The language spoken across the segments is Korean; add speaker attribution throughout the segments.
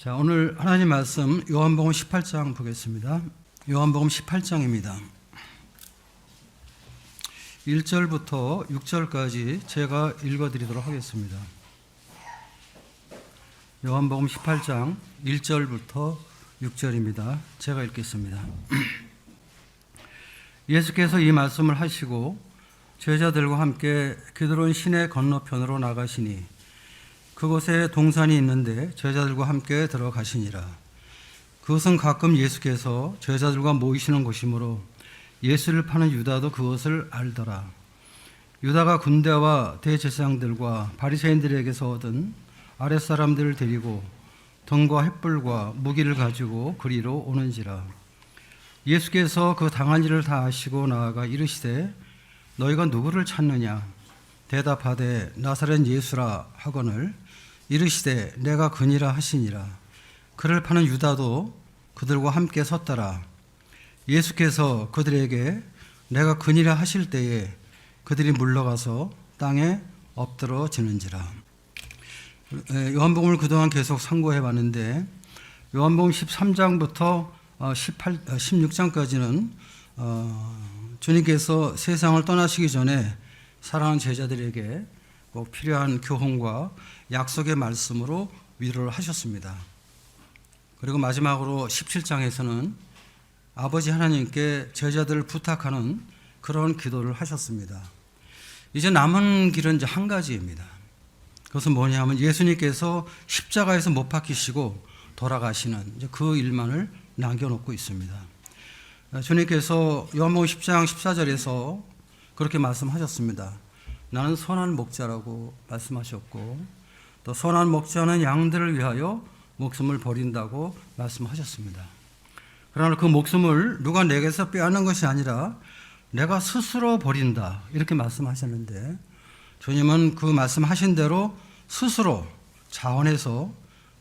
Speaker 1: 자, 오늘 하나님 말씀 요한복음 18장 보겠습니다. 요한복음 18장입니다. 1절부터 6절까지 제가 읽어드리도록 하겠습니다. 요한복음 18장 1절부터 6절입니다. 제가 읽겠습니다. 예수께서 이 말씀을 하시고 제자들과 함께 기드론 시내 건너편으로 나가시니 그곳에 동산이 있는데 제자들과 함께 들어가시니라. 그것은 가끔 예수께서 제자들과 모이시는 곳이므로 예수를 파는 유다도 그것을 알더라. 유다가 군대와 대제사장들과 바리새인들에게서 얻은 아랫사람들을 데리고 등과 횃불과 무기를 가지고 그리로 오는지라. 예수께서 그 당할 일을 다 아시고 나아가 이르시되 너희가 누구를 찾느냐? 대답하되 나사렛 예수라 하거늘 이르시되 내가 그니라 하시니라. 그를 파는 유다도 그들과 함께 섰더라. 예수께서 그들에게 내가 그니라 하실 때에 그들이 물러가서 땅에 엎드러지는지라. 요한복음을 그동안 계속 상고해 봤는데 요한복음 13장부터 16장까지는 주님께서 세상을 떠나시기 전에 사랑하는 제자들에게 꼭 필요한 교훈과 약속의 말씀으로 위로를 하셨습니다. 그리고 마지막으로 17장에서는 아버지 하나님께 제자들을 부탁하는 그런 기도를 하셨습니다. 이제 남은 길은 이제 한 가지입니다. 그것은 뭐냐면 예수님께서 십자가에서 못 박히시고 돌아가시는 이제 그 일만을 남겨놓고 있습니다. 주님께서 요한복음 10장 14절에서 그렇게 말씀하셨습니다. 나는 선한 목자라고 말씀하셨고 또 선한 목자는 양들을 위하여 목숨을 버린다고 말씀하셨습니다. 그러나 그 목숨을 누가 내게서 빼앗는 것이 아니라 내가 스스로 버린다 이렇게 말씀하셨는데 주님은 그 말씀하신 대로 스스로 자원해서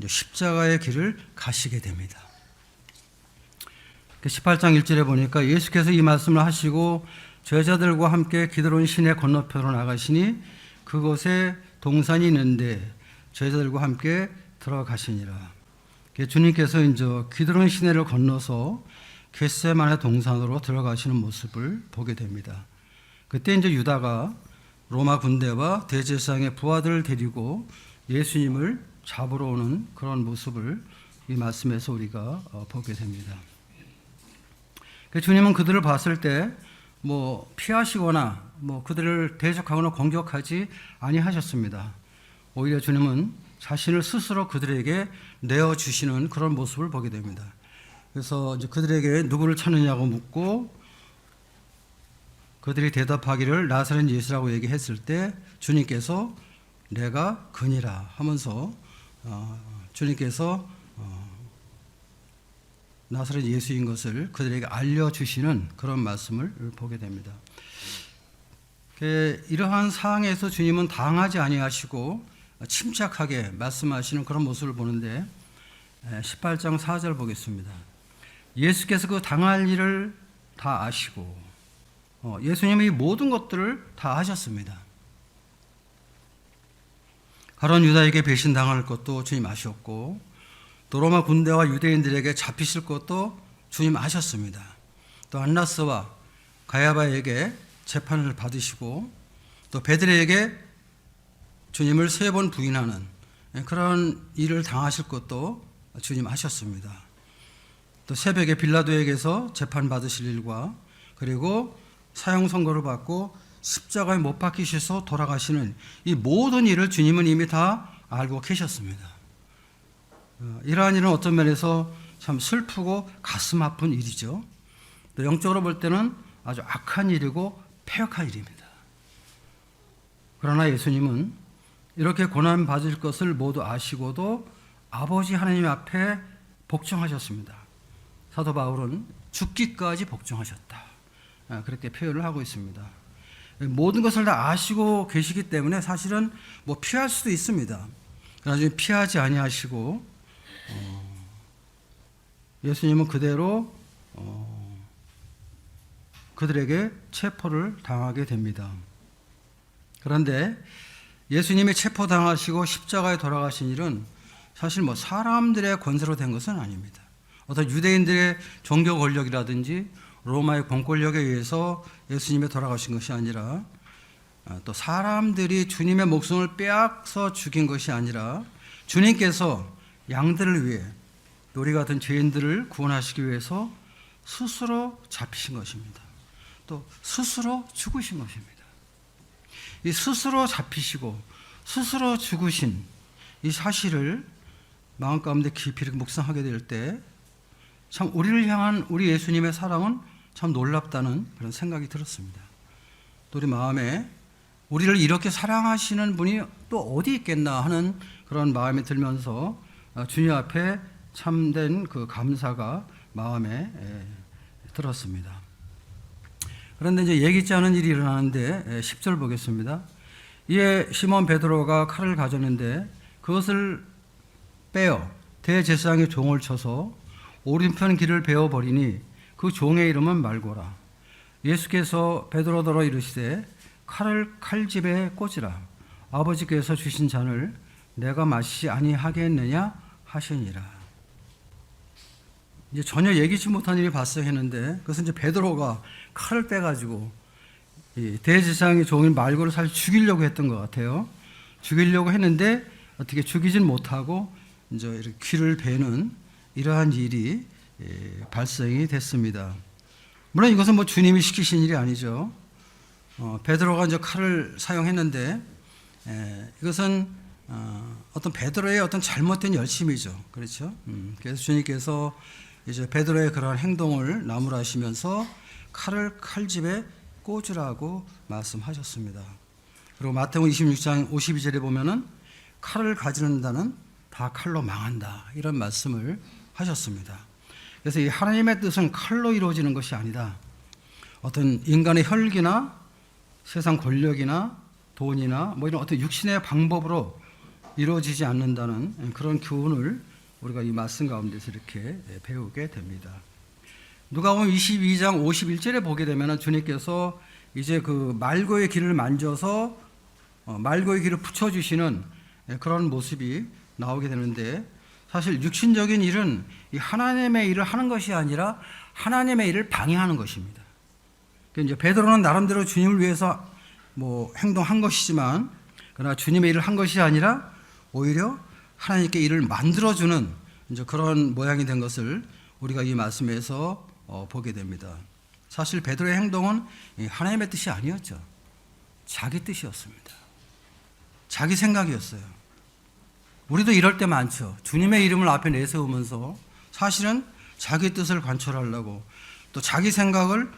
Speaker 1: 십자가의 길을 가시게 됩니다. 18장 1절에 보니까 예수께서 이 말씀을 하시고 제자들과 함께 기드론 시내 건너편으로 나가시니 그곳에 동산이 있는데 제자들과 함께 들어가시니라. 주님께서 이제 기드론 시내를 건너서 겟세마네 동산으로 들어가시는 모습을 보게 됩니다. 그때 이제 유다가 로마 군대와 대제사장의 부하들을 데리고 예수님을 잡으러 오는 그런 모습을 이 말씀에서 우리가 보게 됩니다. 주님은 그들을 봤을 때 피하시거나 그들을 대적하거나 공격하지 아니하셨습니다. 오히려 주님은 자신을 스스로 그들에게 내어주시는 그런 모습을 보게 됩니다. 그래서 이제 그들에게 누구를 찾느냐고 묻고 그들이 대답하기를 나사렛 예수라고 얘기했을 때 주님께서 내가 그니라 하면서 주님께서 나사렛 예수인 것을 그들에게 알려주시는 그런 말씀을 보게 됩니다. 이러한 상황에서 주님은 당하지 아니하시고 침착하게 말씀하시는 그런 모습을 보는데 18장 4절 보겠습니다. 예수께서 그 당할 일을 다 아시고 예수님이 모든 것들을 다 하셨습니다. 가룟 유다에게 배신당할 것도 주님 아셨고 또 로마 군대와 유대인들에게 잡히실 것도 주님 아셨습니다. 또 안나스와 가야바에게 재판을 받으시고 또 베드레에게 주님을 3번 부인하는 그런 일을 당하실 것도 주님 아셨습니다. 또 새벽에 빌라도에게서 재판받으실 일과 그리고 사형 선고를 받고 십자가에 못 박히셔서 돌아가시는 이 모든 일을 주님은 이미 다 알고 계셨습니다. 이러한 일은 어떤 면에서 참 슬프고 가슴 아픈 일이죠. 또 영적으로 볼 때는 아주 악한 일이고 패역한 일입니다. 그러나 예수님은 이렇게 고난받을 것을 모두 아시고도 아버지 하나님 앞에 복종하셨습니다. 사도 바울은 죽기까지 복종하셨다. 그렇게 표현을 하고 있습니다. 모든 것을 다 아시고 계시기 때문에 사실은 피할 수도 있습니다. 그러나 피하지 아니하시고 예수님은 그대로 그들에게 체포를 당하게 됩니다. 그런데 예수님이 체포당하시고 십자가에 돌아가신 일은 사실 뭐 사람들의 권세로 된 것은 아닙니다. 어떤 유대인들의 종교 권력이라든지 로마의 공권력에 의해서 예수님이 돌아가신 것이 아니라, 또 사람들이 주님의 목숨을 빼앗아 죽인 것이 아니라 주님께서 양들을 위해 우리 같은 죄인들을 구원하시기 위해서 스스로 잡히신 것입니다. 또 스스로 죽으신 것입니다. 이 스스로 잡히시고 스스로 죽으신 이 사실을 마음 가운데 깊이 묵상하게 될 때 참 우리를 향한 우리 예수님의 사랑은 참 놀랍다는 그런 생각이 들었습니다. 또 우리 마음에 우리를 이렇게 사랑하시는 분이 또 어디 있겠나 하는 그런 마음이 들면서 주님 앞에 참된 그 감사가 마음에 들었습니다. 그런데 이제 예기치 않은 일이 일어나는데 10절 보겠습니다. 이에 시몬 베드로가 칼을 가졌는데 그것을 빼어 대제사장의 종을 쳐서 오른편 귀를 베어버리니 그 종의 이름은 말고라. 예수께서 베드로더러 이르시되 칼을 칼집에 꽂으라. 아버지께서 주신 잔을 내가 마시지 아니하겠느냐 하시니라. 이제 전혀 예기치 못한 일이 발생했는데 그것은 이제 베드로가 칼을 빼가지고 이 대제사장의 종인 말고를 사실 죽이려고 했던 것 같아요. 죽이려고 했는데 어떻게 죽이진 못하고 이제 이렇게 귀를 베는 이러한 일이 발생이 됐습니다. 물론 이것은 뭐 주님이 시키신 일이 아니죠. 베드로가 이제 칼을 사용했는데 이것은 어떤 베드로의 어떤 잘못된 열심이죠. 그렇죠? 그래서 주님께서 이제 베드로의 그러한 행동을 나무라시면서 칼을 칼집에 꽂으라고 말씀하셨습니다. 그리고 마태복음 26장 52절에 보면은 칼을 가지는 자는 다 칼로 망한다 이런 말씀을 하셨습니다. 그래서 이 하나님의 뜻은 칼로 이루어지는 것이 아니다. 어떤 인간의 혈기나 세상 권력이나 돈이나 뭐 이런 어떤 육신의 방법으로 이루어지지 않는다는 그런 교훈을 우리가 이 말씀 가운데서 이렇게 배우게 됩니다. 누가복음 22장 51절에 보게 되면 주님께서 이제 그 말고의 귀를 만져서 말고의 귀를 붙여주시는 그런 모습이 나오게 되는데 사실 육신적인 일은 이 하나님의 일을 하는 것이 아니라 하나님의 일을 방해하는 것입니다. 이제 베드로는 나름대로 주님을 위해서 뭐 행동한 것이지만 그러나 주님의 일을 한 것이 아니라 오히려 하나님께 일을 만들어주는 이제 그런 모양이 된 것을 우리가 이 말씀에서 보게 됩니다. 사실 베드로의 행동은 하나님의 뜻이 아니었죠. 자기 뜻이었습니다. 자기 생각이었어요. 우리도 이럴 때 많죠. 주님의 이름을 앞에 내세우면서 사실은 자기 뜻을 관철하려고 또 자기 생각을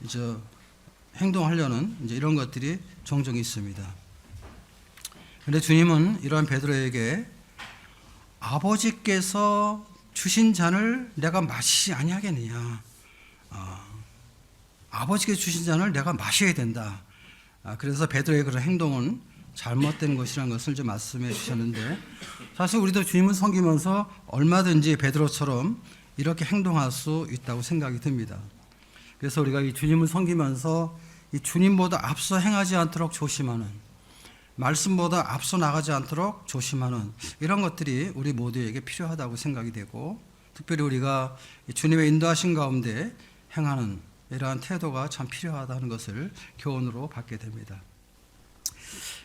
Speaker 1: 이제 행동하려는 이제 이런 것들이 종종 있습니다. 그런데 주님은 이러한 베드로에게 아버지께서 주신 잔을 내가 마시지 아니하겠느냐. 아버지께서 주신 잔을 내가 마셔야 된다. 그래서 베드로의 그런 행동은 잘못된 것이라는 것을 좀 말씀해 주셨는데 사실 우리도 주님을 섬기면서 얼마든지 베드로처럼 이렇게 행동할 수 있다고 생각이 듭니다. 그래서 우리가 이 주님을 섬기면서 이 주님보다 앞서 행하지 않도록 조심하는, 말씀보다 앞서 나가지 않도록 조심하는 이런 것들이 우리 모두에게 필요하다고 생각이 되고 특별히 우리가 주님의 인도하신 가운데 행하는 이러한 태도가 참 필요하다는 것을 교훈으로 받게 됩니다.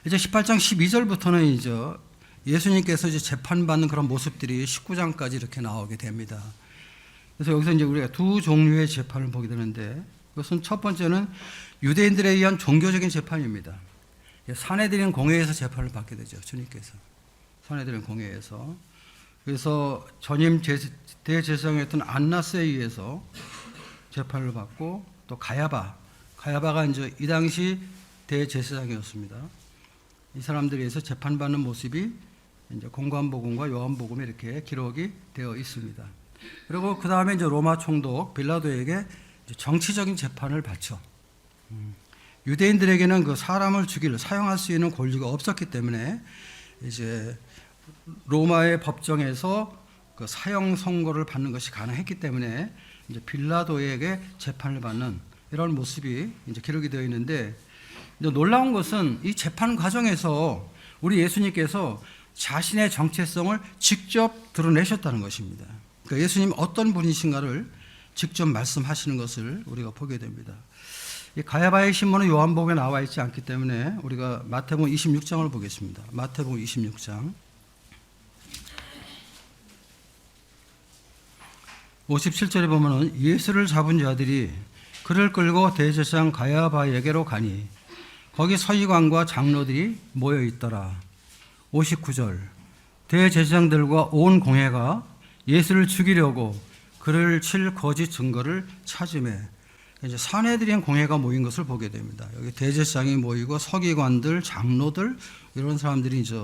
Speaker 1: 이제 18장 12절부터는 이제 예수님께서 이제 재판받는 그런 모습들이 19장까지 이렇게 나오게 됩니다. 그래서 여기서 이제 우리가 두 종류의 재판을 보게 되는데 그것은 첫 번째는 유대인들에 의한 종교적인 재판입니다. 산헤드린 공회에서 재판을 받게 되죠. 주님께서 산헤드린 공회에서. 그래서 전임 대제사장이었던 안나스에 의해서 재판을 받고 또 가야바가 이제 이 당시 대제사장이었습니다. 이 사람들에 의해서 재판받는 모습이 이제 공관복음과 요한복음에 이렇게 기록이 되어 있습니다. 그리고 그 다음에 이제 로마 총독 빌라도에게 정치적인 재판을 받죠. 유대인들에게는 그 사람을 사용할 수 있는 권리가 없었기 때문에 이제 로마의 법정에서 그 사형 선고를 받는 것이 가능했기 때문에 이제 빌라도에게 재판을 받는 이런 모습이 이제 기록이 되어 있는데 놀라운 것은 이 재판 과정에서 우리 예수님께서 자신의 정체성을 직접 드러내셨다는 것입니다. 그러니까 예수님 어떤 분이신가를 직접 말씀하시는 것을 우리가 보게 됩니다. 이 가야바의 신문은 요한복음에 나와 있지 않기 때문에 우리가 마태복음 26장을 보겠습니다. 마태복음 26장 57절에 보면은 예수를 잡은 자들이 그를 끌고 대제사장 가야바에게로 가니 거기 서기관과 장로들이 모여 있더라. 59절 대제사장들과 온 공회가 예수를 죽이려고 그를 칠 거짓 증거를 찾으매 이제 사내들인 공회가 모인 것을 보게 됩니다. 여기 대제사장이 모이고 서기관들, 장로들 이런 사람들이 이제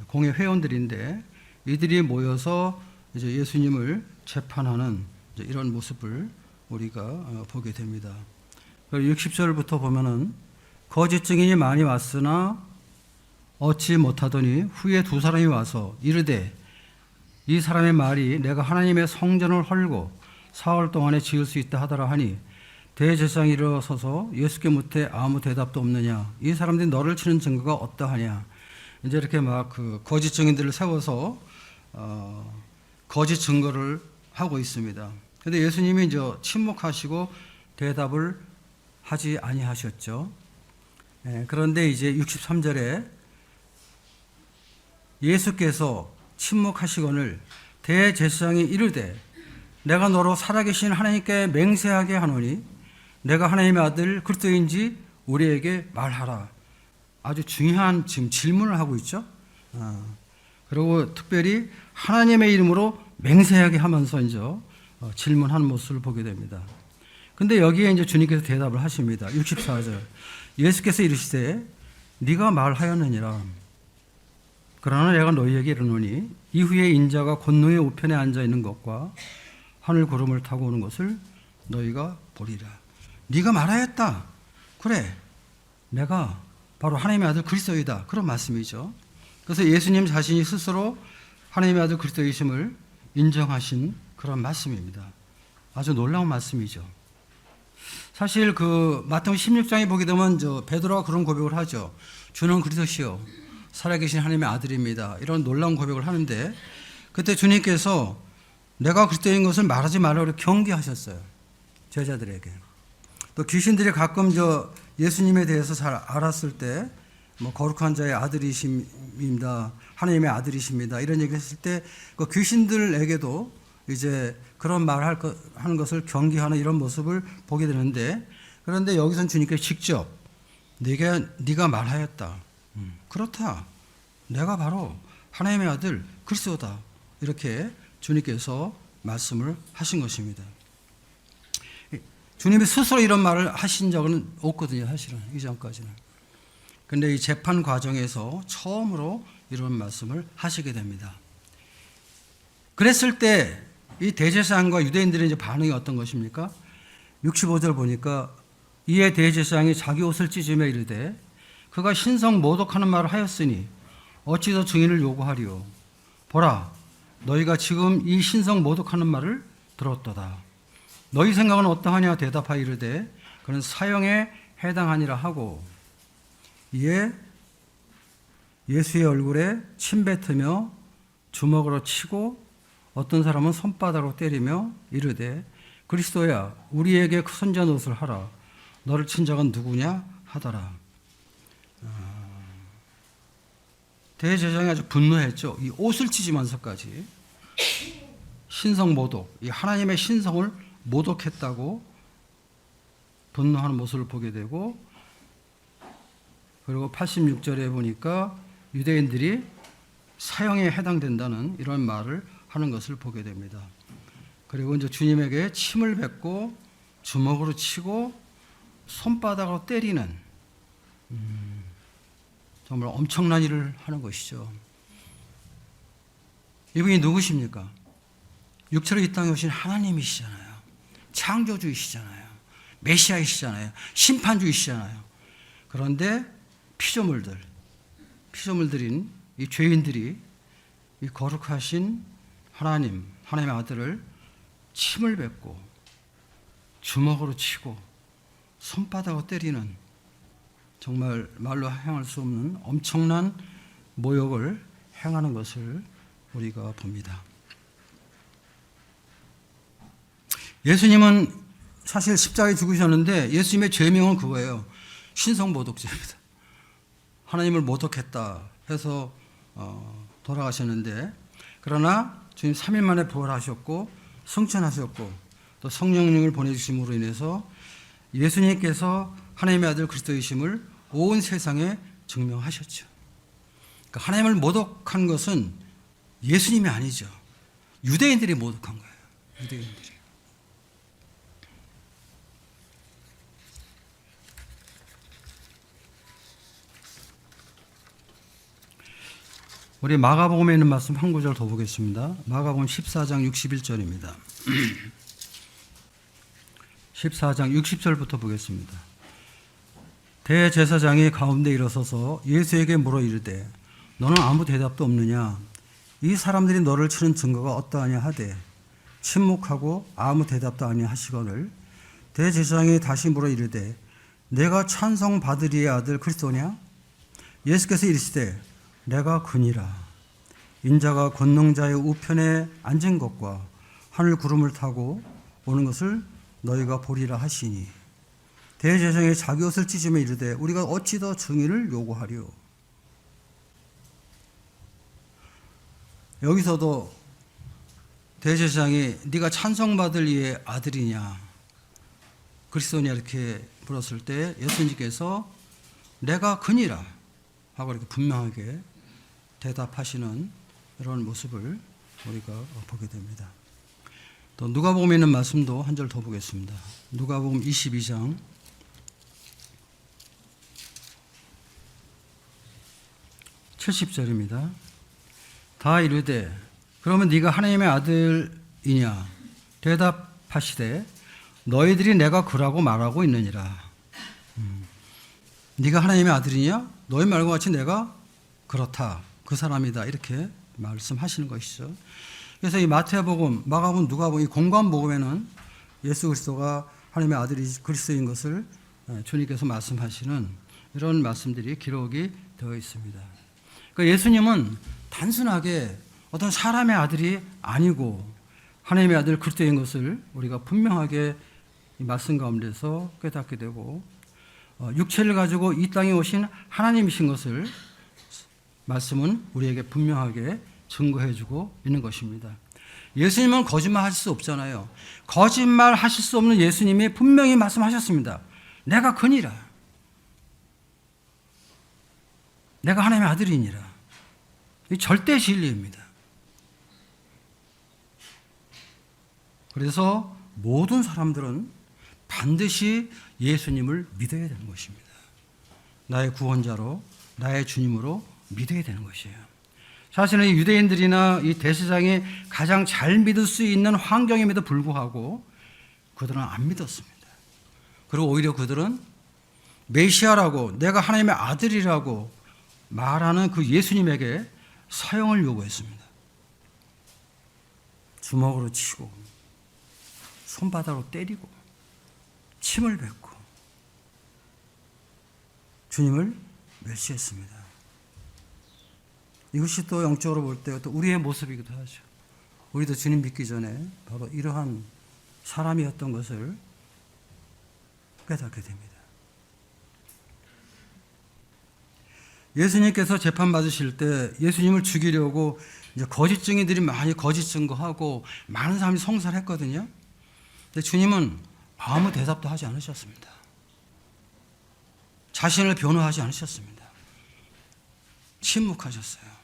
Speaker 1: 공회 회원들인데 이들이 모여서 이제 예수님을 재판하는 이제 이런 모습을 우리가 보게 됩니다. 60절부터 보면은 거짓 증인이 많이 왔으나 얻지 못하더니 후에 두 사람이 와서 이르되 이 사람의 말이 내가 하나님의 성전을 헐고 사흘 동안에 지을 수 있다 하더라 하니 대제사장이 일어서서 예수께 묻되 아무 대답도 없느냐 이 사람들이 너를 치는 증거가 어떠하냐 이제 이렇게 막 그 거짓 증인들을 세워서 거짓 증거를 하고 있습니다. 그런데 예수님이 이제 침묵하시고 대답을 하지 아니하셨죠. 그런데 이제 63절에 예수께서 침묵하시거늘 대제사장이 이르되 내가 너로 살아계신 하나님께 맹세하게 하노니 내가 하나님의 아들 그리스도인지 우리에게 말하라. 아주 중요한 지금 질문을 하고 있죠. 그리고 특별히 하나님의 이름으로 맹세하게 하면서 이제 질문하는 모습을 보게 됩니다. 근데 여기에 이제 주님께서 대답을 하십니다. 64절. 예수께서 이르시되 네가 말하였느니라. 그러나 내가 너희에게 이르노니 이후에 인자가 권능의 우편에 앉아 있는 것과 하늘 구름을 타고 오는 것을 너희가 보리라. 네가 말하였다. 그래. 내가 바로 하나님의 아들 그리스도이다. 그런 말씀이죠. 그래서 예수님 자신이 스스로 하나님의 아들 그리스도이심을 인정하신 그런 말씀입니다. 아주 놀라운 말씀이죠. 사실 그 마태복음 16장에 보게 되면 베드로가 그런 고백을 하죠. 주는 그리스도시요 살아계신 하나님의 아들입니다. 이런 놀라운 고백을 하는데 그때 주님께서 내가 그리스도인 것을 말하지 말라고 경계하셨어요. 제자들에게. 또 귀신들이 가끔 예수님에 대해서 잘 알았을 때 뭐 거룩한 자의 아들이십니다. 하나님의 아들이십니다. 이런 얘기 했을 때 그 귀신들에게도 이제 그런 말을 하는 것을 경계하는 이런 모습을 보게 되는데 그런데 여기서는 주님께서 직접 네가 말하였다. 그렇다. 내가 바로 하나님의 아들 그리스도다. 이렇게 주님께서 말씀을 하신 것입니다. 주님이 스스로 이런 말을 하신 적은 없거든요. 사실은 이전까지는. 그런데 이 재판 과정에서 처음으로 이런 말씀을 하시게 됩니다. 그랬을 때 이 대제사장과 유대인들의 이제 반응이 어떤 것입니까? 65절 보니까 이에 대제사장이 자기 옷을 찢으며 이르되 그가 신성 모독하는 말을 하였으니 어찌 더 증인을 요구하리요. 보라 너희가 지금 이 신성 모독하는 말을 들었도다. 너희 생각은 어떠하냐 대답하여 이르되 그는 사형에 해당하니라 하고 이에 예수의 얼굴에 침 뱉으며 주먹으로 치고 어떤 사람은 손바닥으로 때리며 이르되 그리스도야 우리에게 선지자 노릇을 하라. 너를 친 자가 누구냐 하더라. 대제사장이 아주 분노했죠. 이 옷을 찢으면서까지 신성 모독, 이 하나님의 신성을 모독했다고 분노하는 모습을 보게 되고 그리고 86절에 보니까 유대인들이 사형에 해당된다는 이런 말을 하는 것을 보게 됩니다. 그리고 이제 주님에게 침을 뱉고 주먹으로 치고 손바닥으로 때리는 정말 엄청난 일을 하는 것이죠. 이분이 누구십니까? 육체로 이 땅에 오신 하나님이시잖아요. 창조주이시잖아요. 메시아이시잖아요. 심판주이시잖아요. 그런데 피조물들인 이 죄인들이 이 거룩하신 하나님의 아들을 침을 뱉고 주먹으로 치고 손바닥으로 때리는 정말 말로 행할 수 없는 엄청난 모욕을 행하는 것을 우리가 봅니다. 예수님은 사실 십자가에 죽으셨는데 예수님의 죄명은 그거예요. 신성모독죄입니다. 하나님을 모독했다 해서 돌아가셨는데, 그러나 주님 3일 만에 부활하셨고 승천하셨고 또 성령님을 보내주심으로 인해서 예수님께서 하나님의 아들 그리스도이심을 온 세상에 증명하셨죠. 그러니까 하나님을 모독한 것은 예수님이 아니죠. 유대인들이 모독한 거예요. 유대인들이. 우리 마가복음에 있는 말씀 한 구절 더 보겠습니다. 마가복음 14장 61절입니다. 14장 60절부터 보겠습니다. 대제사장이 가운데 일어서서 예수에게 물어 이르되 너는 아무 대답도 없느냐? 이 사람들이 너를 치는 증거가 어떠하냐 하되 침묵하고 아무 대답도 아니 하시거늘 대제사장이 다시 물어 이르되 내가 찬송 받으리의 아들 그리스도냐? 예수께서 이르시되 내가 그니라. 인자가 권능자의 우편에 앉은 것과 하늘 구름을 타고 오는 것을 너희가 보리라 하시니 대제사장이 자기 옷을 찢으며 이르되 우리가 어찌 더 증인을 요구하리요. 여기서도 대제사장이 네가 찬송받을 이의 아들이냐 그리스도냐 이렇게 물었을 때 예수님께서 내가 그니라 하고 이렇게 분명하게 대답하시는 이런 모습을 우리가 보게 됩니다. 또 누가복음에 있는 말씀도 한 절 더 보겠습니다. 누가복음 22장 70절입니다. 다 이르되 그러면 네가 하나님의 아들이냐 대답하시되 너희들이 내가 그라고 말하고 있느니라. 네가 하나님의 아들이냐? 너희 말과 같이 내가 그렇다. 그 사람이다. 이렇게 말씀하시는 것이죠. 그래서 이 마태복음, 마가복음, 누가복음 이 공관복음에는 예수 그리스도가 하나님의 아들이 그리스도인 것을 주님께서 말씀하시는 이런 말씀들이 기록이 되어 있습니다. 그러니까 예수님은 단순하게 어떤 사람의 아들이 아니고 하나님의 아들 그리스도인 것을 우리가 분명하게 이 말씀 가운데서 깨닫게 되고 육체를 가지고 이 땅에 오신 하나님이신 것을 말씀은 우리에게 분명하게 증거해주고 있는 것입니다. 예수님은 거짓말 하실 수 없잖아요. 거짓말 하실 수 없는 예수님이 분명히 말씀하셨습니다. 내가 그니라. 내가 하나님의 아들이니라. 이 절대 진리입니다. 그래서 모든 사람들은 반드시 예수님을 믿어야 되는 것입니다. 나의 구원자로, 나의 주님으로 믿어야 되는 것이에요. 사실은 유대인들이나 이 대제사장이 가장 잘 믿을 수 있는 환경임에도 불구하고 그들은 안 믿었습니다. 그리고 오히려 그들은 메시아라고 내가 하나님의 아들이라고 말하는 그 예수님에게 사형을 요구했습니다. 주먹으로 치고 손바닥으로 때리고 침을 뱉고 주님을 멸시했습니다. 이것이 또 영적으로 볼 때 또 우리의 모습이기도 하죠. 우리도 주님 믿기 전에 바로 이러한 사람이었던 것을 깨닫게 됩니다. 예수님께서 재판받으실 때 예수님을 죽이려고 이제 거짓 증인들이 많이 거짓 증거하고 많은 사람이 성사를 했거든요. 근데 주님은 아무 대답도 하지 않으셨습니다. 자신을 변호하지 않으셨습니다. 침묵하셨어요.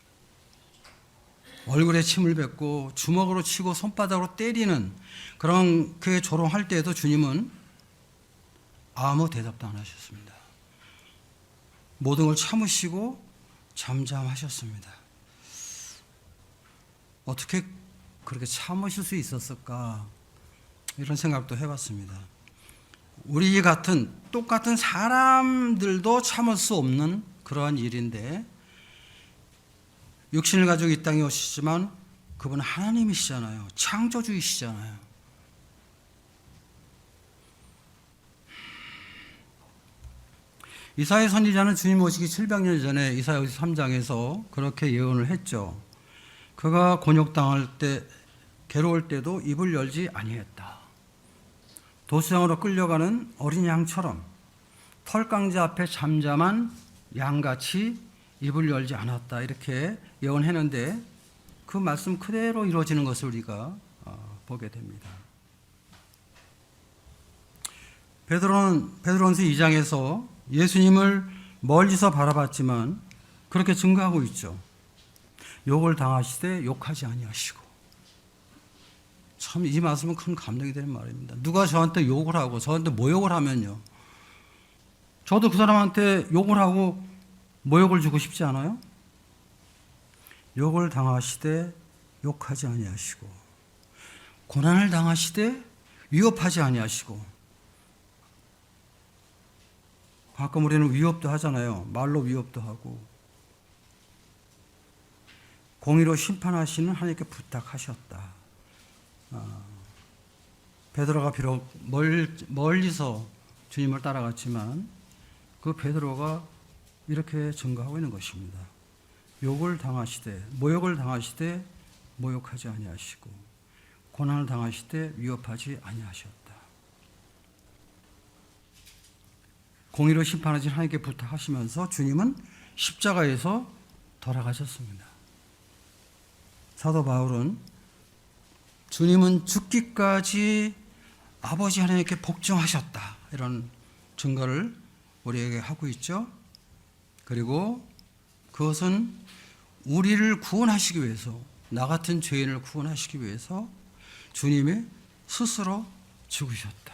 Speaker 1: 얼굴에 침을 뱉고 주먹으로 치고 손바닥으로 때리는 그런 그에 조롱할 때에도 주님은 아무 대답도 안 하셨습니다. 모든 걸 참으시고 잠잠하셨습니다. 어떻게 그렇게 참으실 수 있었을까? 이런 생각도 해봤습니다. 우리 같은 똑같은 사람들도 참을 수 없는 그러한 일인데 육신을 가지고 이 땅에 오시지만 그분은 하나님이시잖아요. 창조주이시잖아요. 이사야 선지자는 주님 오시기 700년 전에 이사야 53장에서 그렇게 예언을 했죠. 그가 곤욕당할 때 괴로울 때도 입을 열지 아니했다. 도수장으로 끌려가는 어린 양처럼 털강지 앞에 잠잠한 양같이 입을 열지 않았다. 이렇게 예언했는데 그 말씀 그대로 이루어지는 것을 우리가 보게 됩니다. 베드로전서 2장에서 예수님을 멀리서 바라봤지만 그렇게 증거하고 있죠. 욕을 당하시되 욕하지 아니하시고. 참 이 말씀은 큰 감동이 되는 말입니다. 누가 저한테 욕을 하고 저한테 모욕을 하면요, 저도 그 사람한테 욕을 하고 모욕을 주고 싶지 않아요? 욕을 당하시되 욕하지 아니하시고, 고난을 당하시되 위협하지 아니하시고. 가끔 우리는 위협도 하잖아요. 말로 위협도 하고. 공의로 심판하시는 하나님께 부탁하셨다. 베드로가 비록 멀리서 주님을 따라갔지만 그 베드로가 이렇게 증거하고 있는 것입니다. 욕을 당하시되, 모욕을 당하시되 모욕하지 아니하시고, 고난을 당하시되 위협하지 아니하셨다. 공의로 심판하신 하나님께 부탁하시면서 주님은 십자가에서 돌아가셨습니다. 사도 바울은 주님은 죽기까지 아버지 하나님께 복종하셨다, 이런 증거를 우리에게 하고 있죠. 그리고 그것은 우리를 구원하시기 위해서, 나 같은 죄인을 구원하시기 위해서 주님이 스스로 죽으셨다.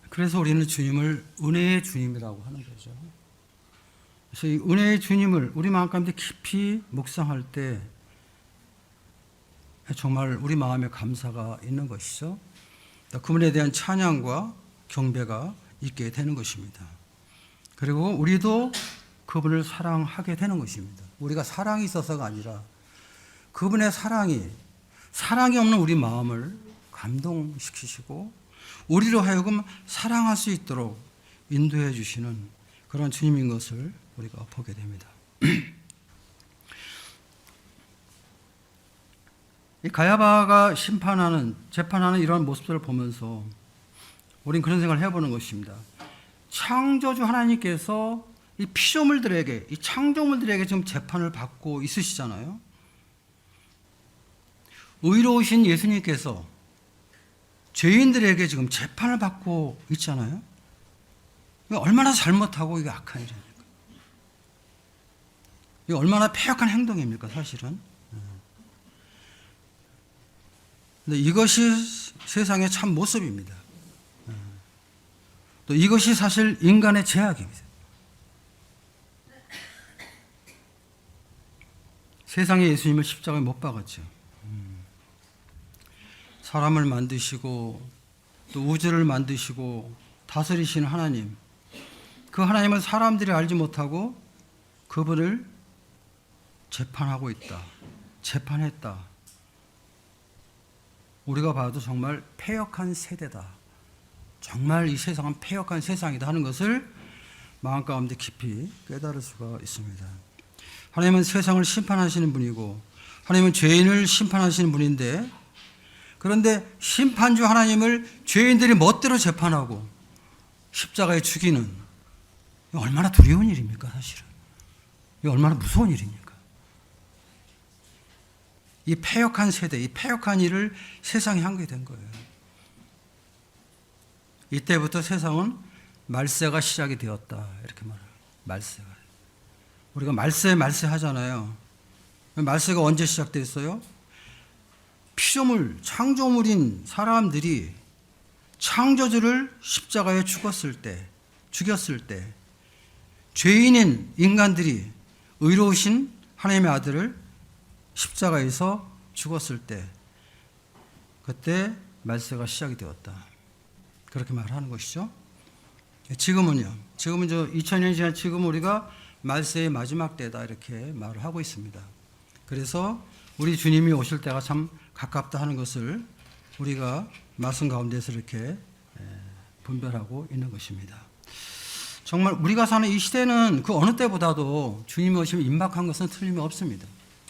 Speaker 1: 그래서 우리는 주님을 은혜의 주님이라고 하는 거죠. 그래서 이 은혜의 주님을 우리 마음 가운데 깊이 묵상할 때 정말 우리 마음에 감사가 있는 것이죠. 그분에 대한 찬양과 경배가 있게 되는 것입니다. 그리고 우리도 그분을 사랑하게 되는 것입니다. 우리가 사랑이 있어서가 아니라 그분의 사랑이 없는 우리 마음을 감동시키시고 우리로 하여금 사랑할 수 있도록 인도해 주시는 그런 주님인 것을 우리가 보게 됩니다. 이 가야바가 재판하는 이런 모습들을 보면서 우리는 그런 생각을 해보는 것입니다. 창조주 하나님께서 이 피조물들에게, 이 창조물들에게 지금 재판을 받고 있으시잖아요. 의로우신 예수님께서 죄인들에게 지금 재판을 받고 있잖아요. 이거 얼마나 잘못하고 이게 악한 일입니까? 이거 얼마나 폐역한 행동입니까, 사실은? 근데 이것이 세상의 참 모습입니다. 또 이것이 사실 인간의 죄악입니다. 세상에 예수님을 십자가에 못 박았죠. 사람을 만드시고 또 우주를 만드시고 다스리시는 하나님, 그 하나님을 사람들이 알지 못하고 그분을 재판하고 있다, 재판했다. 우리가 봐도 정말 패역한 세대다, 정말 이 세상은 패역한 세상이다 하는 것을 마음 가운데 깊이 깨달을 수가 있습니다. 하나님은 세상을 심판하시는 분이고 하나님은 죄인을 심판하시는 분인데, 그런데 심판주 하나님을 죄인들이 멋대로 재판하고 십자가에 죽이는, 이거 얼마나 두려운 일입니까, 사실은? 이거 얼마나 무서운 일입니까? 이 패역한 세대, 이 패역한 일을 세상이 하게 된 거예요. 이때부터 세상은 말세가 시작이 되었다, 이렇게 말해요. 말세가. 우리가 말세 하잖아요. 말세가 언제 시작됐어요? 피조물, 창조물인 사람들이 창조주를 십자가에 죽였을 때, 죄인인 인간들이 의로우신 하나님의 아들을 십자가에서 죽었을 때, 그때 말세가 시작이 되었다, 그렇게 말하는 것이죠. 지금은요, 지금은 2000년이 지난 지금 우리가 말세의 마지막 때다, 이렇게 말을 하고 있습니다. 그래서 우리 주님이 오실 때가 참 가깝다 하는 것을 우리가 말씀 가운데서 이렇게 분별하고 있는 것입니다. 정말 우리가 사는 이 시대는 그 어느 때보다도 주님의 오심이 임박한 것은 틀림없습니다.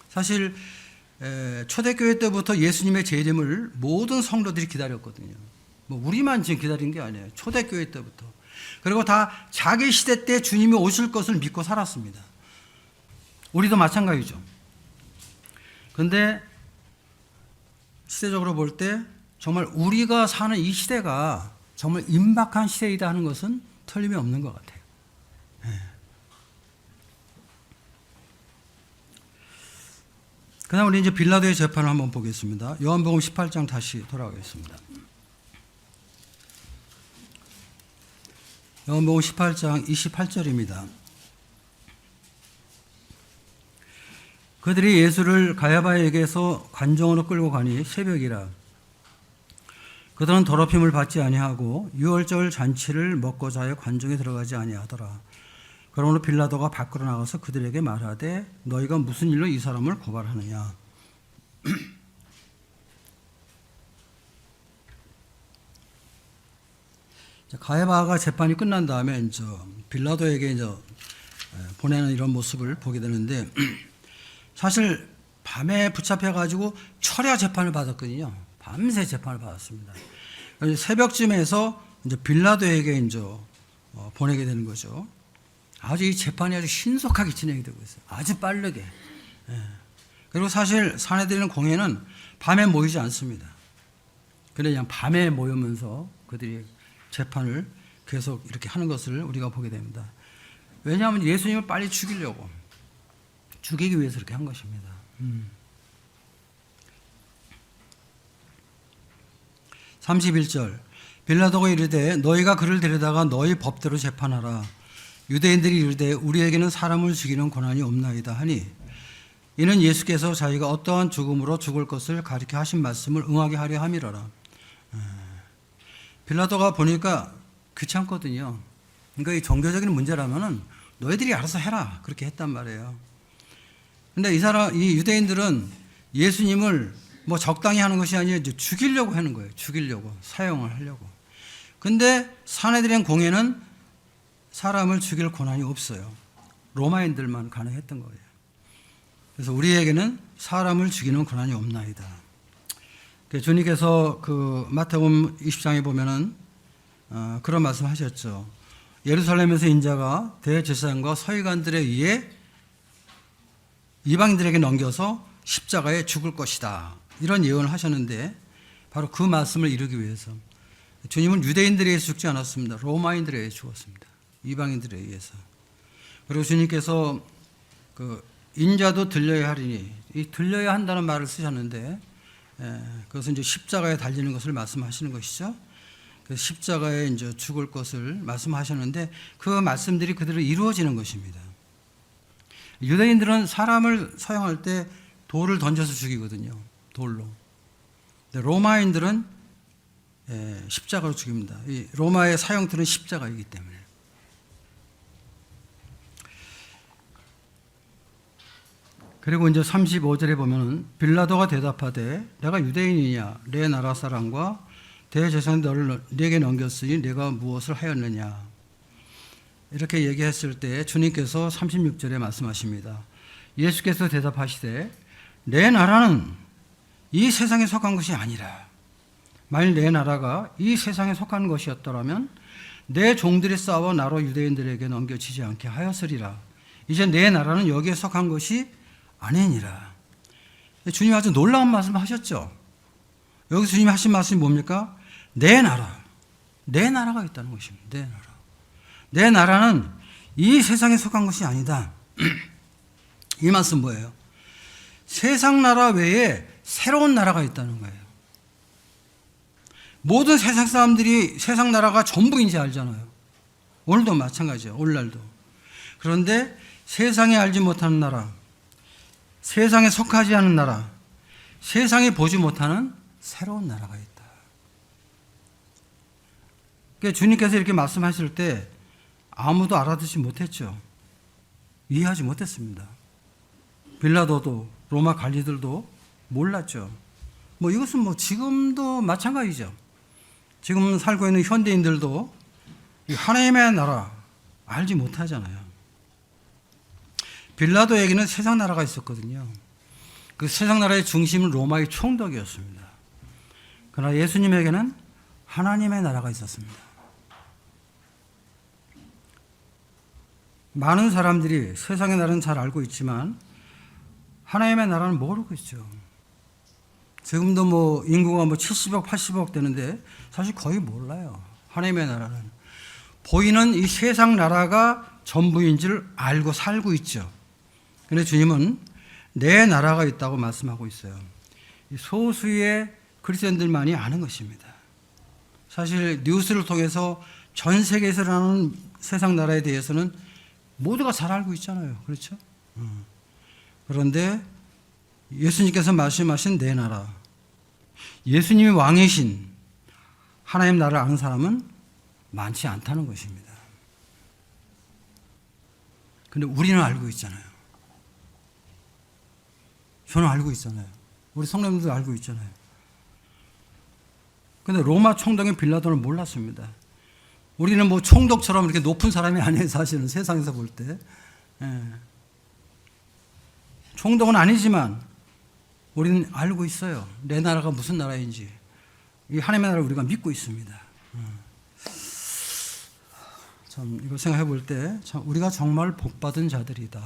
Speaker 1: 사실 초대교회 때부터 예수님의 재림을 모든 성도들이 기다렸거든요. 뭐 우리만 지금 기다린 게 아니에요. 초대교회 때부터. 그리고 다 자기 시대 때 주님이 오실 것을 믿고 살았습니다. 우리도 마찬가지죠. 그런데 시대적으로 볼 때 정말 우리가 사는 이 시대가 정말 임박한 시대이다 하는 것은 틀림이 없는 것 같아요. 그다음 우리 이제 빌라도의 재판을 한번 보겠습니다. 요한복음 18장 다시 돌아가겠습니다. 요한복음 18장 28절입니다. 그들이 예수를 가야바에게서 관정으로 끌고 가니 새벽이라. 그들은 더럽힘을 받지 아니하고 유월절 잔치를 먹고자 하여 관정에 들어가지 아니하더라. 그러므로 빌라도가 밖으로 나가서 그들에게 말하되 너희가 무슨 일로 이 사람을 고발하느냐. 가야바가 재판이 끝난 다음에 이제 빌라도에게 이제 보내는 이런 모습을 보게 되는데 사실 밤에 붙잡혀가지고 철야 재판을 받았거든요. 밤새 재판을 받았습니다. 새벽쯤에서 이제 빌라도에게 이제 보내게 되는 거죠. 아주 이 재판이 아주 신속하게 진행이 되고 있어요. 아주 빠르게. 그리고 사실 사내들이는 공회는 밤에 모이지 않습니다. 그냥 밤에 모이면서 그들이 재판을 계속 이렇게 하는 것을 우리가 보게 됩니다. 왜냐하면 예수님을 빨리 죽이려고, 죽이기 위해서 이렇게 한 것입니다. 31절 빌라도가 이르되 너희가 그를 데려다가 너희 법대로 재판하라. 유대인들이 이르되 우리에게는 사람을 죽이는 권한이 없나이다 하니 이는 예수께서 자기가 어떠한 죽음으로 죽을 것을 가리켜 하신 말씀을 응하게 하려 함이로라. 빌라도가 보니까 귀찮거든요. 그러니까 이 종교적인 문제라면은 너희들이 알아서 해라 그렇게 했단 말이에요. 근데 이 유대인들은 예수님을 뭐 적당히 하는 것이 아니라 죽이려고 하는 거예요. 죽이려고, 사형을 하려고. 근데 사내들의 공회는 사람을 죽일 권한이 없어요. 로마인들만 가능했던 거예요. 그래서 우리에게는 사람을 죽이는 권한이 없나이다. 주님께서 그 마태복음 20장에 보면은 그런 말씀하셨죠. 예루살렘에서 인자가 대제사장과 서기관들에 의해 이방인들에게 넘겨서 십자가에 죽을 것이다. 이런 예언을 하셨는데 바로 그 말씀을 이루기 위해서 주님은 유대인들에 의해서 죽지 않았습니다. 로마인들에 의해 죽었습니다. 이방인들에 의해서. 그리고 주님께서 그 인자도 들려야 하리니, 이 들려야 한다는 말을 쓰셨는데 그것은 이제 십자가에 달리는 것을 말씀하시는 것이죠. 그 십자가에 이제 죽을 것을 말씀하셨는데 그 말씀들이 그대로 이루어지는 것입니다. 유대인들은 사람을 사형할 때 돌을 던져서 죽이거든요. 돌로. 로마인들은 십자가로 죽입니다. 이 로마의 사형틀은 십자가이기 때문에. 그리고 이제 35절에 보면은 빌라도가 대답하되 내가 유대인이냐 내 나라 사람과 대제사장이 너를 네게 넘겼으니 네가 무엇을 하였느냐. 이렇게 얘기했을 때 주님께서 36절에 말씀하십니다. 예수께서 대답하시되 내 나라는 이 세상에 속한 것이 아니라 만일 내 나라가 이 세상에 속한 것이었더라면 내 종들이 싸워 나로 유대인들에게 넘겨지지 않게 하였으리라. 이제 내 나라는 여기에 속한 것이 아니니라. 주님이 아주 놀라운 말씀을 하셨죠. 여기서 주님이 하신 말씀이 뭡니까? 내 나라, 내 나라가 있다는 것입니다. 내 나라. 내 나라는 이 세상에 속한 것이 아니다. 이 말씀 뭐예요? 세상 나라 외에 새로운 나라가 있다는 거예요. 모든 세상 사람들이 세상 나라가 전부인지 알잖아요. 오늘도 마찬가지예요. 오늘날도. 그런데 세상에 알지 못하는 나라, 세상에 속하지 않은 나라, 세상에 보지 못하는 새로운 나라가 있다. 그러니까 주님께서 이렇게 말씀하실 때 아무도 알아듣지 못했죠. 이해하지 못했습니다. 빌라도도 로마 관리들도 몰랐죠. 뭐 이것은 뭐 지금도 마찬가지죠. 지금 살고 있는 현대인들도 이 하나님의 나라 알지 못하잖아요. 빌라도에게는 세상 나라가 있었거든요. 그 세상 나라의 중심은 로마의 총독이었습니다. 그러나 예수님에게는 하나님의 나라가 있었습니다. 많은 사람들이 세상의 나라는 잘 알고 있지만 하나님의 나라는 모르고 있죠. 지금도 뭐 인구가 뭐 70억, 80억 되는데 사실 거의 몰라요. 하나님의 나라는. 보이는 이 세상 나라가 전부인 줄 알고 살고 있죠. 그런데 주님은 내 나라가 있다고 말씀하고 있어요. 소수의 그리스도인들만이 아는 것입니다. 사실 뉴스를 통해서 전 세계에서 일어나는 세상 나라에 대해서는 모두가 잘 알고 있잖아요. 그렇죠? 그런데 예수님께서 말씀하신 내 나라, 예수님이 왕이신 하나님 나라를 아는 사람은 많지 않다는 것입니다. 그런데 우리는 알고 있잖아요. 저는 알고 있잖아요. 우리 성도님들도 알고 있잖아요. 그런데 로마 총독인 빌라도는 몰랐습니다. 우리는 뭐 총독처럼 이렇게 높은 사람이 아니에요. 사실은 세상에서 볼 때. 총독은 아니지만 우리는 알고 있어요. 내 나라가 무슨 나라인지. 이 하나님의 나라를 우리가 믿고 있습니다. 참 이거 생각해 볼 때 참 우리가 정말 복받은 자들이다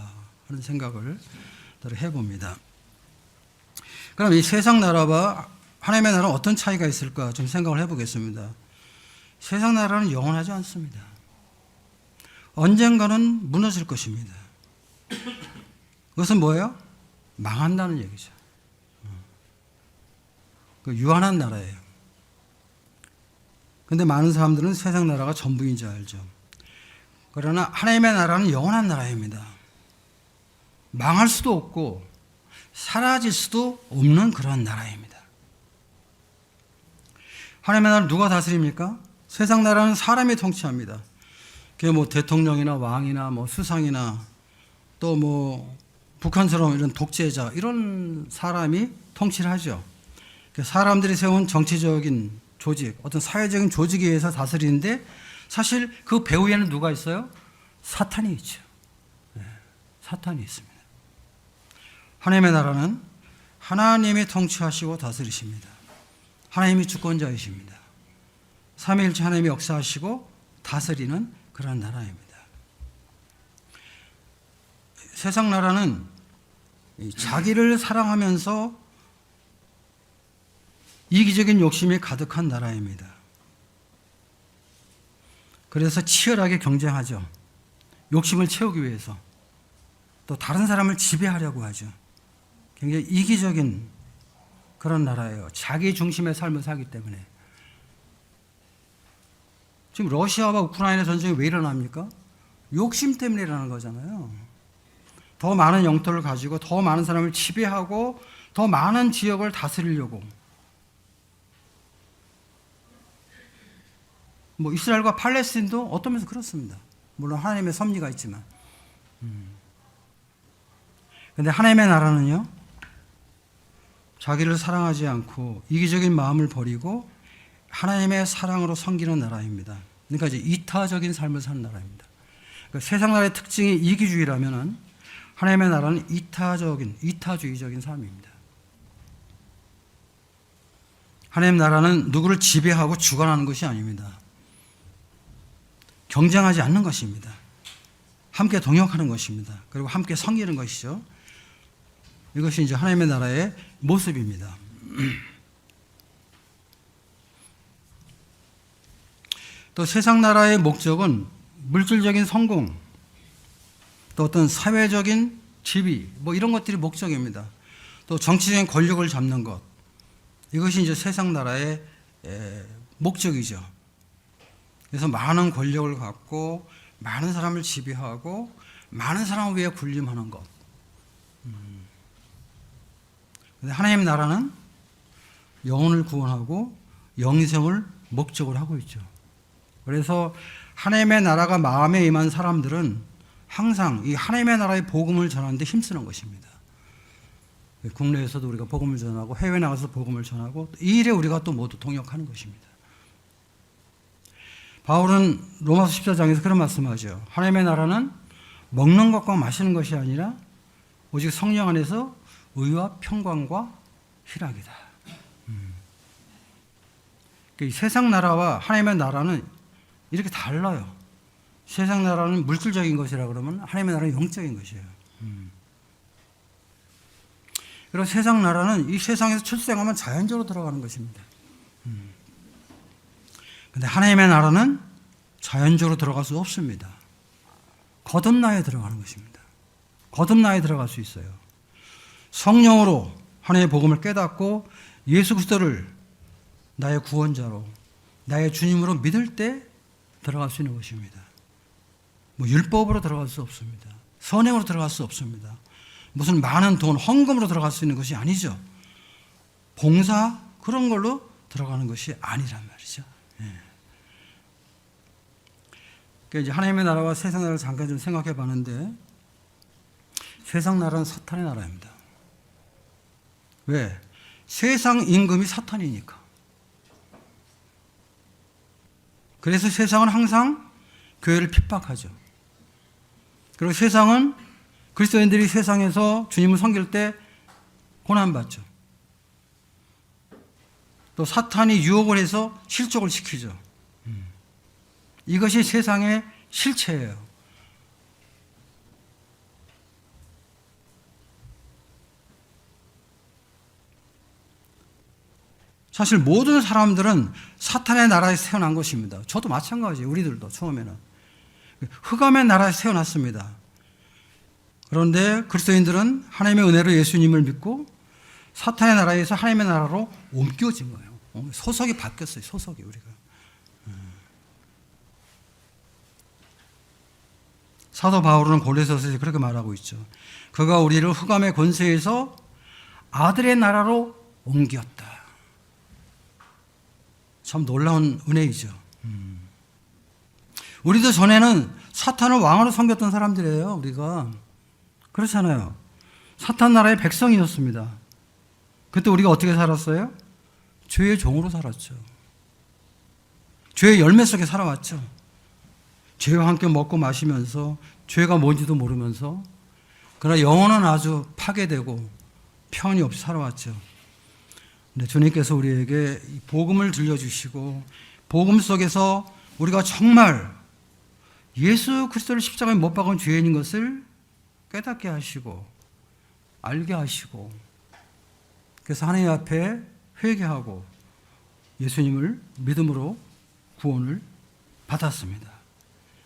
Speaker 1: 하는 생각을 해봅니다. 그럼 이 세상 나라와 하나님의 나라는 어떤 차이가 있을까 좀 생각을 해보겠습니다. 세상 나라는 영원하지 않습니다. 언젠가는 무너질 것입니다. 그것은 뭐예요? 망한다는 얘기죠. 그 유한한 나라예요. 그런데 많은 사람들은 세상 나라가 전부인 줄 알죠. 그러나 하나님의 나라는 영원한 나라입니다. 망할 수도 없고 사라질 수도 없는 그런 나라입니다. 하나님의 나라를 누가 다스립니까? 세상 나라는 사람이 통치합니다. 그게 뭐 대통령이나 왕이나 뭐 수상이나 또 뭐 북한처럼 이런 독재자 이런 사람이 통치를 하죠. 사람들이 세운 정치적인 조직, 어떤 사회적인 조직에 의해서 다스리는데 사실 그 배후에는 누가 있어요? 사탄이 있죠. 사탄이 있습니다. 하나님의 나라는 하나님이 통치하시고 다스리십니다. 하나님이 주권자이십니다. 삼위일체 하나님이 역사하시고 다스리는 그런 나라입니다. 세상 나라는 자기를 사랑하면서 이기적인 욕심이 가득한 나라입니다. 그래서 치열하게 경쟁하죠. 욕심을 채우기 위해서. 또 다른 사람을 지배하려고 하죠. 굉장히 이기적인 그런 나라예요. 자기 중심의 삶을 살기 때문에. 지금 러시아와 우크라이나 전쟁이 왜 일어납니까? 욕심 때문에 일어나는 거잖아요. 더 많은 영토를 가지고 더 많은 사람을 지배하고 더 많은 지역을 다스리려고. 뭐 이스라엘과 팔레스틴도 어떤 면에서 그렇습니다. 물론 하나님의 섭리가 있지만. 그런데 하나님의 나라는요. 자기를 사랑하지 않고 이기적인 마음을 버리고 하나님의 사랑으로 섬기는 나라입니다. 그러니까 이제 이타적인 삶을 사는 나라입니다. 그러니까 세상 나라의 특징이 이기주의라면은 하나님의 나라는 이타주의적인 삶입니다. 하나님 나라는 누구를 지배하고 주관하는 것이 아닙니다. 경쟁하지 않는 것입니다. 함께 동역하는 것입니다. 그리고 함께 섬기는 것이죠. 이것이 이제 하나님의 나라의 모습입니다. 또 세상 나라의 목적은 물질적인 성공, 또 어떤 사회적인 지위, 뭐 이런 것들이 목적입니다. 또 정치적인 권력을 잡는 것. 이것이 이제 세상 나라의 목적이죠. 그래서 많은 권력을 갖고 많은 사람을 지배하고 많은 사람을 위해 군림하는 것. 근데 하나님 나라는 영혼을 구원하고 영생을 목적으로 하고 있죠. 그래서 하나님의 나라가 마음에 임한 사람들은 항상 이 하나님의 나라의 복음을 전하는 데 힘쓰는 것입니다. 국내에서도 우리가 복음을 전하고 해외 나가서 복음을 전하고 이 일에 우리가 또 모두 동역하는 것입니다. 바울은 로마서 14장에서 그런 말씀하죠. 하나님의 나라는 먹는 것과 마시는 것이 아니라 오직 성령 안에서 의와 평강과 희락이다. 이 세상 나라와 하나님의 나라는 이렇게 달라요. 세상 나라는 물질적인 것이라 그러면 하나님의 나라는 영적인 것이에요. 그리고 세상 나라는 이 세상에서 출생하면 자연적으로 들어가는 것입니다. 그런데 하나님의 나라는 자연적으로 들어갈 수 없습니다. 거듭나야 들어가는 것입니다. 거듭나야 들어갈 수 있어요. 성령으로 하나님의 복음을 깨닫고 예수 그리스도를 나의 구원자로, 나의 주님으로 믿을 때 들어갈 수 있는 것입니다. 율법으로 들어갈 수 없습니다. 선행으로 들어갈 수 없습니다. 무슨 많은 돈, 헌금으로 들어갈 수 있는 것이 아니죠. 봉사 그런 걸로 들어가는 것이 아니란 말이죠. 그러니까 이제 하나님의 나라와 세상 나라를 잠깐 좀 생각해 봤는데 세상 나라는 사탄의 나라입니다. 왜? 세상 임금이 사탄이니까. 그래서 세상은 항상 교회를 핍박하죠. 그리고 세상은 그리스도인들이 세상에서 주님을 섬길 때 고난받죠. 또 사탄이 유혹을 해서 실족을 시키죠. 이것이 세상의 실체예요. 사실 모든 사람들은 사탄의 나라에서 태어난 것입니다. 저도 마찬가지예요. 우리들도 처음에는. 흑암의 나라에서 태어났습니다. 그런데 그리스도인들은 하나님의 은혜로 예수님을 믿고 사탄의 나라에서 하나님의 나라로 옮겨진 거예요. 소속이 바뀌었어요. 소속이 우리가. 사도 바울은 골로새서에서 그렇게 말하고 있죠. 그가 우리를 흑암의 권세에서 아들의 나라로 옮겼다. 참 놀라운 은혜이죠. 우리도 전에는 사탄을 왕으로 섬겼던 사람들이에요. 우리가 그렇잖아요. 사탄 나라의 백성이었습니다. 그때 우리가 어떻게 살았어요? 죄의 종으로 살았죠. 죄의 열매 속에 살아왔죠. 죄와 함께 먹고 마시면서 죄가 뭔지도 모르면서 그러나 영혼은 아주 파괴되고 평안이 없이 살아왔죠. 근데 주님께서 우리에게 복음을 들려주시고 복음 속에서 우리가 정말 예수 그리스도를 십자가에 못 박은 죄인인 것을 깨닫게 하시고 알게 하시고 그래서 하나님 앞에 회개하고 예수님을 믿음으로 구원을 받았습니다.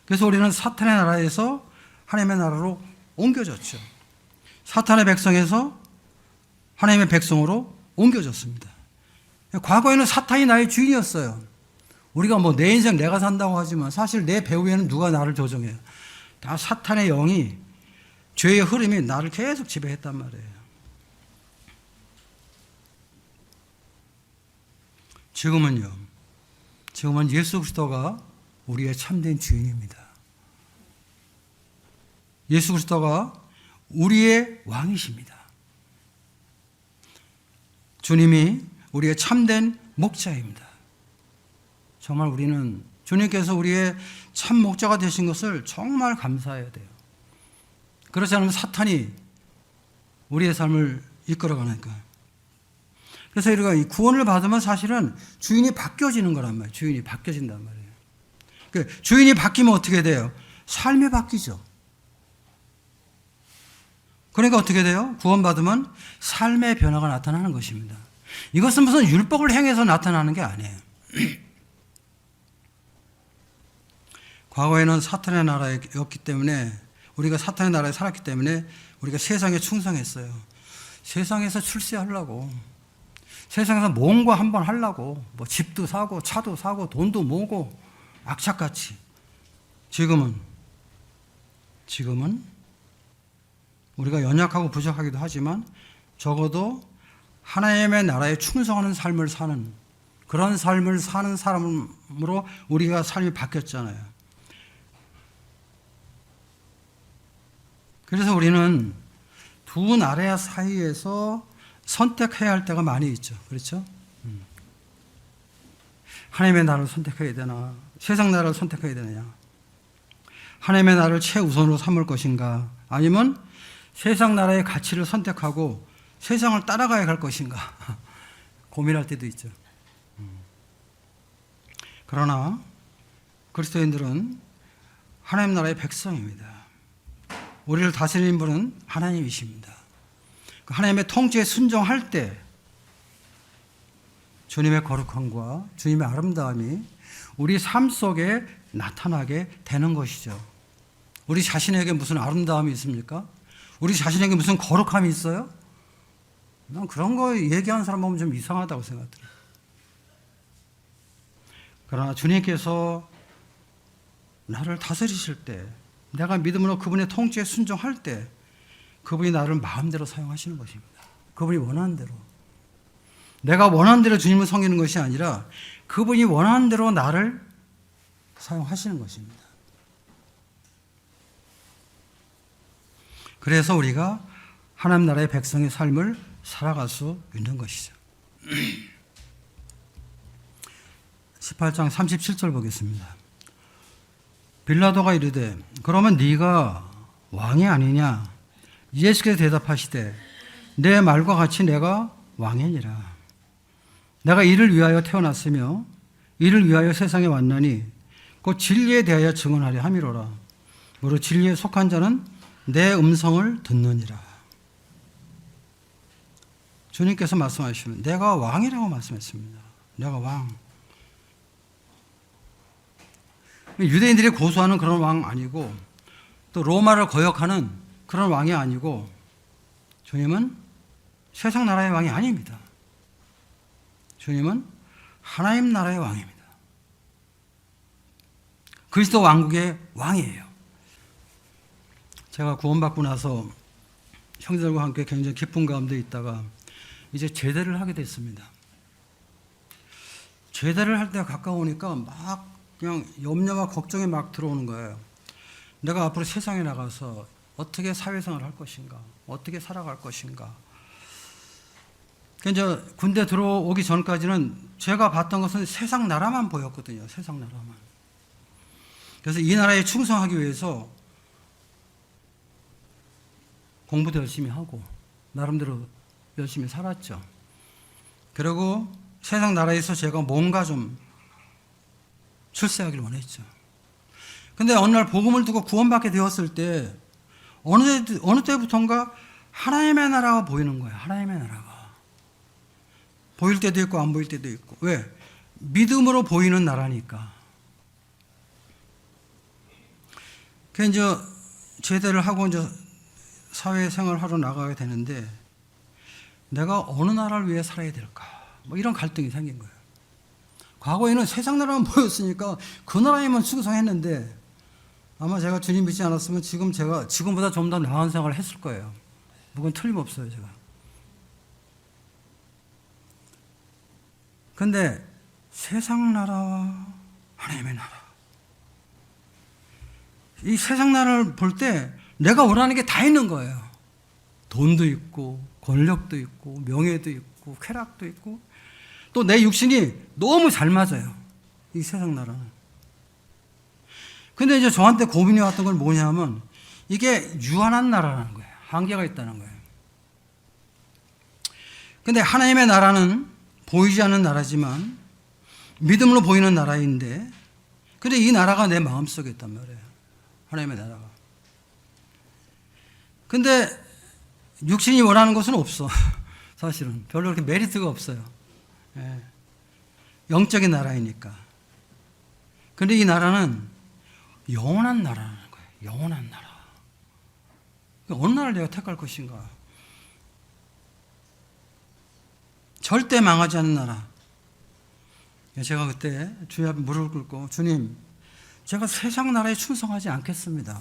Speaker 1: 그래서 우리는 사탄의 나라에서 하나님의 나라로 옮겨졌죠. 사탄의 백성에서 하나님의 백성으로 옮겨졌습니다. 과거에는 사탄이 나의 주인이었어요. 우리가 내 인생 내가 산다고 하지만 사실 내 배후에는 누가 나를 조종해요? 다 사탄의 영이 죄의 흐름이 나를 계속 지배했단 말이에요. 지금은 예수 그리스도가 우리의 참된 주인입니다. 예수 그리스도가 우리의 왕이십니다. 주님이 우리의 참된 목자입니다. 정말 우리는 주님께서 우리의 참 목자가 되신 것을 정말 감사해야 돼요. 그렇지 않으면 사탄이 우리의 삶을 이끌어가니까. 그래서 우리가 이 구원을 받으면 사실은 주인이 바뀌어지는 거란 말이에요. 주인이 바뀌어진단 말이에요. 그러니까 주인이 바뀌면 어떻게 돼요? 삶이 바뀌죠. 그러니까 어떻게 돼요? 구원받으면 삶의 변화가 나타나는 것입니다. 이것은 무슨 율법을 행해서 나타나는 게 아니에요. 과거에는 사탄의 나라였기 때문에 우리가 사탄의 나라에 살았기 때문에 우리가 세상에 충성했어요. 세상에서 출세하려고 세상에서 뭔가 한번 하려고 집도 사고 차도 사고 돈도 모으고 악착같이 지금은 우리가 연약하고 부족하기도 하지만 적어도 하나님의 나라에 충성하는 삶을 사는 그런 삶을 사는 사람으로 우리가 삶이 바뀌었잖아요. 그래서 우리는 두 나라 사이에서 선택해야 할 때가 많이 있죠. 그렇죠? 하나님의 나라를 선택해야 되나 세상 나라를 선택해야 되느냐? 하나님의 나라를 최우선으로 삼을 것인가? 아니면 세상 나라의 가치를 선택하고 세상을 따라가야 할 것인가? 고민할 때도 있죠. 그러나 그리스도인들은 하나님 나라의 백성입니다. 우리를 다스리는 분은 하나님이십니다. 하나님의 통치에 순종할 때 주님의 거룩함과 주님의 아름다움이 우리 삶 속에 나타나게 되는 것이죠. 우리 자신에게 무슨 아름다움이 있습니까? 우리 자신에게 무슨 거룩함이 있어요? 난 그런 거 얘기하는 사람 보면 좀 이상하다고 생각해요. 그러나 주님께서 나를 다스리실 때, 내가 믿음으로 그분의 통치에 순종할 때 그분이 나를 마음대로 사용하시는 것입니다. 그분이 원하는 대로. 내가 원하는 대로 주님을 섬기는 것이 아니라 그분이 원하는 대로 나를 사용하시는 것입니다. 그래서 우리가 하나님 나라의 백성의 삶을 살아갈 수 있는 것이죠. 18장 37절 보겠습니다. 빌라도가 이르되 그러면 네가 왕이 아니냐? 예수께서 대답하시되 내 말과 같이 내가 왕이니라. 내가 이를 위하여 태어났으며 이를 위하여 세상에 왔나니 곧 진리에 대하여 증언하려 함이로라. 무릇 진리에 속한 자는 내 음성을 듣느니라. 주님께서 말씀하시면 내가 왕이라고 말씀했습니다. 내가 왕. 유대인들이 고수하는 그런 왕 아니고 또 로마를 거역하는 그런 왕이 아니고 주님은 세상 나라의 왕이 아닙니다. 주님은 하나님 나라의 왕입니다. 그리스도 왕국의 왕이에요. 제가 구원받고 나서 형제들과 함께 굉장히 기쁜 가운데 있다가 이제 제대를 하게 됐습니다. 제대를 할 때가 가까우니까 막 그냥 염려와 걱정이 막 들어오는 거예요. 내가 앞으로 세상에 나가서 어떻게 사회생활을 할 것인가, 어떻게 살아갈 것인가. 이제 군대 들어오기 전까지는 제가 봤던 것은 세상 나라만 보였거든요. 세상 나라만. 그래서 이 나라에 충성하기 위해서 공부도 열심히 하고 나름대로 열심히 살았죠. 그리고 세상 나라에서 제가 뭔가 좀 출세하기를 원했죠. 근데 어느 날 복음을 두고 구원받게 되었을 때 어느 때부턴가 하나님의 나라가 보이는 거예요. 하나님의 나라가. 보일 때도 있고 안 보일 때도 있고. 왜? 믿음으로 보이는 나라니까. 그래서 이제 제대를 하고 이제 사회생활을 하러 나가게 되는데 내가 어느 나라를 위해 살아야 될까? 뭐 이런 갈등이 생긴 거예요. 과거에는 세상 나라만 보였으니까 그 나라에만 충성했는데 아마 제가 주님 믿지 않았으면 지금 제가 지금보다 좀 더 나은 생활을 했을 거예요. 그건 틀림없어요, 제가. 근데 세상 나라와 하나님의 나라. 이 세상 나라를 볼 때 내가 원하는 게 다 있는 거예요. 돈도 있고, 권력도 있고, 명예도 있고, 쾌락도 있고, 또 내 육신이 너무 잘 맞아요. 이 세상 나라는. 근데 이제 저한테 고민이 왔던 건 뭐냐면 이게 유한한 나라라는 거예요. 한계가 있다는 거예요. 근데 하나님의 나라는 보이지 않는 나라지만 믿음으로 보이는 나라인데 근데 이 나라가 내 마음속에 있단 말이에요. 하나님의 나라가. 근데 육신이 원하는 것은 없어. 사실은 별로 그렇게 메리트가 없어요. 예. 영적인 나라이니까. 근데 이 나라는 영원한 나라라는 거예요. 영원한 나라. 어느 나라를 내가 택할 것인가? 절대 망하지 않는 나라. 제가 그때 주님 앞에 무릎을 꿇고 주님, 제가 세상 나라에 충성하지 않겠습니다.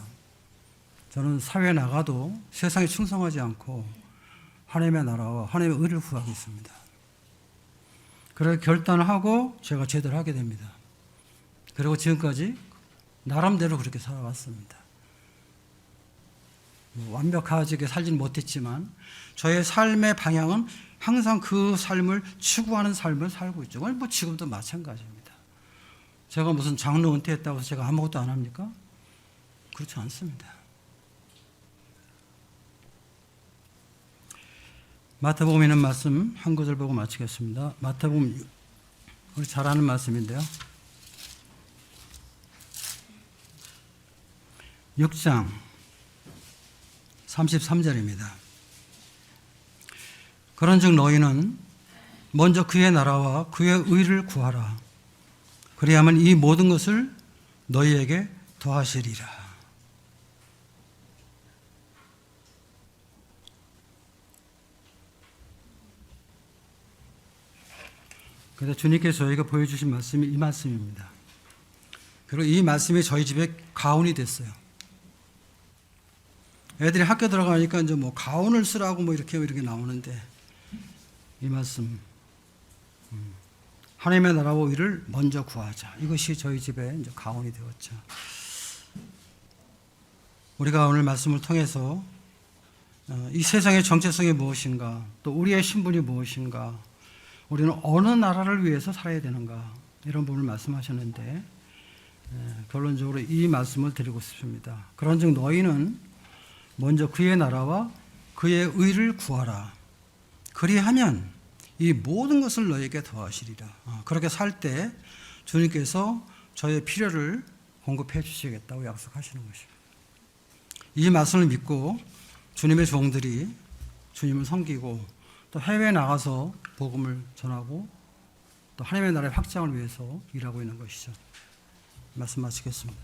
Speaker 1: 저는 사회에 나가도 세상에 충성하지 않고 하나님의 나라와 하나님의 의를 구하겠습니다. 그렇게 결단을 하고 제가 제대를 하게 됩니다. 그리고 지금까지 나름대로 그렇게 살아왔습니다. 완벽하게 살지는 못했지만 저의 삶의 방향은 항상 그 삶을 추구하는 삶을 살고 있죠. 뭐 지금도 마찬가지입니다. 제가 무슨 장로 은퇴했다고 해서 제가 아무것도 안 합니까? 그렇지 않습니다. 마태복음 있는 말씀 한 구절 보고 마치겠습니다. 마태복음 우리 잘 아는 말씀인데요. 6장 33절입니다. 그런즉 너희는 먼저 그의 나라와 그의 의를 구하라. 그리하면 이 모든 것을 너희에게 더하시리라. 그래서 주님께서 저희가 보여주신 말씀이 이 말씀입니다. 그리고 이 말씀이 저희 집에 가훈이 됐어요. 애들이 학교 들어가니까 이제 뭐 가훈을 쓰라고 뭐 이렇게 나오는데 이 말씀 하나님의 나라와 의를 먼저 구하자. 이것이 저희 집에 이제 가훈이 되었죠. 우리가 오늘 말씀을 통해서 이 세상의 정체성이 무엇인가, 또 우리의 신분이 무엇인가, 우리는 어느 나라를 위해서 살아야 되는가, 이런 부분을 말씀하셨는데 결론적으로 이 말씀을 드리고 싶습니다. 그런즉 너희는 먼저 그의 나라와 그의 의를 구하라. 그리하면 이 모든 것을 너희에게 더하시리라. 그렇게 살 때 주님께서 저의 필요를 공급해 주시겠다고 약속하시는 것입니다. 이 말씀을 믿고 주님의 종들이 주님을 섬기고 또 해외에 나가서 복음을 전하고 또 하나님의 나라의 확장을 위해서 일하고 있는 것이죠. 말씀 마치겠습니다.